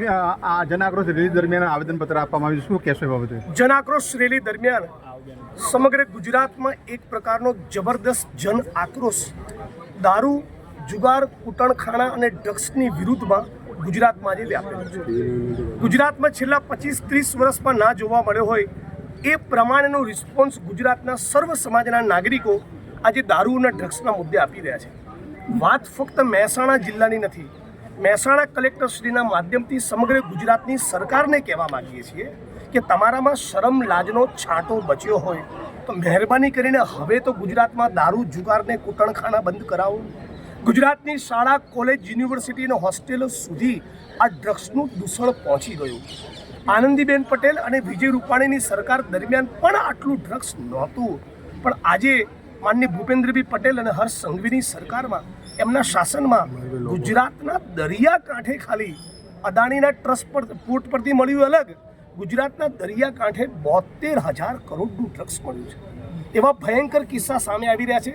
આ જનાક્રોશ રેલી દરમિયાન આવેદનપત્ર આપવામાં આવ્યું, શું કહેશો એ બાબતે? જનાક્રોશ રેલી દરમિયાન સમગ્ર ગુજરાતમાં એક પ્રકારનો જબરદસ્ત જન આક્રોશ દારૂ, જુગાર, કૂટણખાણા અને ડ્રગ્સની વિરુદ્ધમાં ગુજરાતમાં આજે વ્યાપેલો છે. ગુજરાતમાં છેલ્લા 25-30 વર્ષમાં ના જોવા મળ્યો હોય એ પ્રમાણેનો રિસ્પોન્સ ગુજરાતના સર્વ સમાજના નાગરિકો આજે દારૂ અને ડ્રગ્સના મુદ્દે આપી રહ્યા છે. વાત ફક્ત મહેસાણા જિલ્લાની નથી. મહેસાણા કલેક્ટરશ્રીના માધ્યમથી સમગ્ર ગુજરાતની સરકારને કહેવા માગીએ છીએ કે તમારામાં શરમ લાજનો છાંટો બચ્યો હોય તો મહેરબાની કરીને હવે તો ગુજરાતમાં દારૂ, જુગારને કૂટણખાના બંધ કરાવો. ગુજરાતની શાળા, કોલેજ, યુનિવર્સિટી અને હોસ્ટેલો સુધી આ ડ્રગ્સનું દૂષણ પહોંચી ગયું. આનંદીબેન પટેલ અને વિજય રૂપાણીની સરકાર દરમિયાન પણ આટલું ડ્રગ્સ નહોતું, પણ આજે માનનીય ભૂપેન્દ્રભાઈ પટેલ અને હર્ષ સંઘવીની સરકારમાં, એમના શાસનમાં ગુજરાતના દરિયાકાંઠે ખાલી અદાણીના ટ્રસ્ટ પર પોર્ટ પરથી મળ્યું અલગ, ગુજરાતના દરિયાકાંઠે 72,000 કરોડનું ડ્રગ્સ મળ્યું છે. એવા ભયંકર કિસ્સા સામે આવી રહ્યા છે.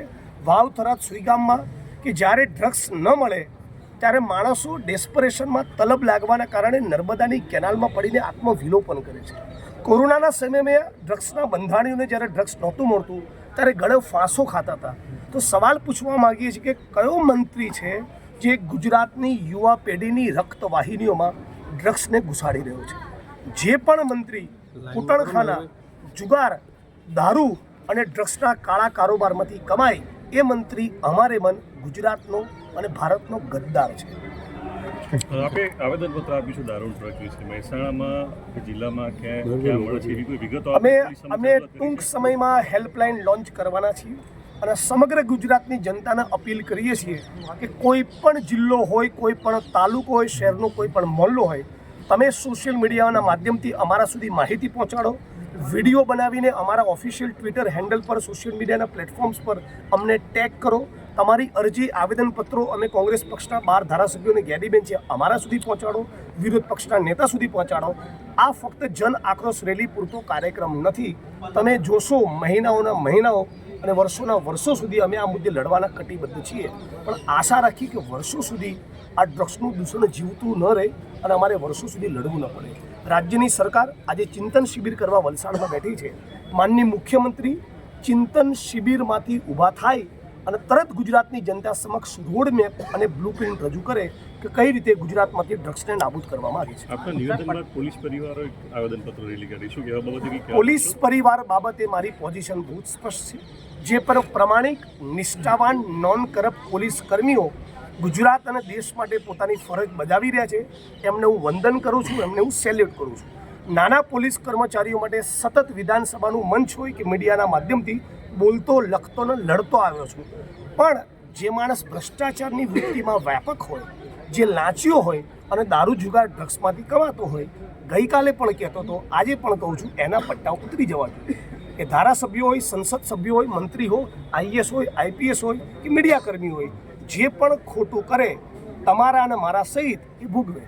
વાવ, થરાદ, સુઈગામમાં કે જ્યારે ડ્રગ્સ ન મળે ત્યારે માણસો ડેસ્પરેશનમાં તલબ લાગવાના કારણે નર્મદાની કેનાલમાં પડીને આત્મવિલોપન કરે છે. કોરોનાના સમયમાં ડ્રગ્સના બંધાણીઓને જ્યારે ડ્રગ્સ નહોતું મળતું ત્યારે ગળે ફાંસો ખાતા હતા. તો સવાલ પૂછવા માંગીએ છીએ કે કયો મંત્રી છે જે ગુજરાતની યુવા પેઢીની રક્તવાહિનીઓમાં ડ્રગ્સને ઘુસાડી રહ્યો છે? જે પણ મંત્રી કૂટણખાના, જુગાર, દારૂ અને ડ્રગ્સના કાળા કારોબારમાંથી કમાય એ મંત્રી અમારે મન ગુજરાતનો અને ભારતનો ગદ્દાર છે. આપે આવેદનપત્ર આપીશું દારૂ ડ્રગ વિશે મહેસાણામાં કે જિલ્લામાં ક્યાં મળે છે એવી કોઈ વિગતો અમે ટૂંક સમયમાં હેલ્પલાઇન લોન્ચ કરવાના છીએ અને સમગ્ર ગુજરાતની જનતાને અપીલ કરીએ છીએ કે કોઈ પણ જિલ્લો હોય, કોઈ પણ તાલુકો હોય, શહેરનો કોઈ પણ મહોલ્લો હોય, તમે સોશિયલ મીડિયાના માધ્યમથી અમારા સુધી માહિતી પહોંચાડો. વિડીયો બનાવીને અમારા ઓફિશિયલ ટ્વિટર હેન્ડલ પર, સોશિયલ મીડિયાના પ્લેટફોર્મ્સ પર અમને ટેગ કરો. તમારી અરજી, આવેદનપત્રો અમે કોંગ્રેસ પક્ષના 12 ધારાસભ્યોને ગેડીબેન છે અમારા સુધી પહોંચાડો, વિરોધ પક્ષના નેતા સુધી પહોંચાડો. આ ફક્ત જન આક્રોશ રેલી પૂરતો કાર્યક્રમ નથી. તમે જોશો મહિનાઓના મહિનાઓ અને વર્ષોના વર્ષો સુધી અમે આ મુદ્દે લડવાના કટિબદ્ધ છીએ. પણ આશા રાખી કે વર્ષો સુધી આ ડ્રગ્સનું દૂષણ જીવતું ન રહે અને અમારે વર્ષો સુધી લડવું ન પડે. રાજ્યની સરકાર આજે ચિંતન શિબિર કરવા વલસાડમાં બેઠી છે. માનનીય મુખ્યમંત્રી ચિંતન શિબિરમાંથી ઊભા થાય અને તરત ગુજરાતની જનતા સમક્ષ રોડ મેપ અને બ્લુપ્રિન્ટ રજૂ કરે કે કઈ રીતે ગુજરાતમાંથી ડ્રગ્સને નાબૂદ કરવામાં આવી છે. આપના નિવેદન બાદ પોલીસ પરિવારોએ આવેદનપત્ર રેલી કરી. શું કહેવા બાબતે? પોલીસ પરિવાર બાબતે મારી પોઝિશન બહુ સ્પષ્ટ છે. જે પર પ્રમાણિક, નિષ્ઠાવાન, નોન કરપ્ટ પોલીસ કર્મીઓ ગુજરાત અને દેશ માટે પોતાની ફરજ બજાવી રહ્યા છે એમને હું વંદન કરું છું, એમને હું સેલ્યુટ કરું છું. નાના પોલીસ કર્મચારીઓ માટે સતત વિધાનસભાનું મંચ હોય કે મીડિયાના માધ્યમથી બોલતો, લખતો ને લડતો આવ્યો છું. પણ જે માણસ ભ્રષ્ટાચારની વૃત્તિમાં વ્યાપક હોય, જે લાંચીઓ હોય અને દારૂ, જુગાર, ડ્રગ્સમાંથી કમાતો હોય, ગઈકાલે પણ કહેતો હતો, આજે પણ કહું છું, એના પટ્ટા ઉતરી જવા જોઈએ. એ ધારાસભ્યો હોય, સંસદ સભ્યો હોય, મંત્રી હોય, આઈએસ હોય, આઈપીએસ હોય કે મીડિયાકર્મી હોય, જે પણ ખોટું કરે તમારા અને મારા સહિત એ ભોગવે.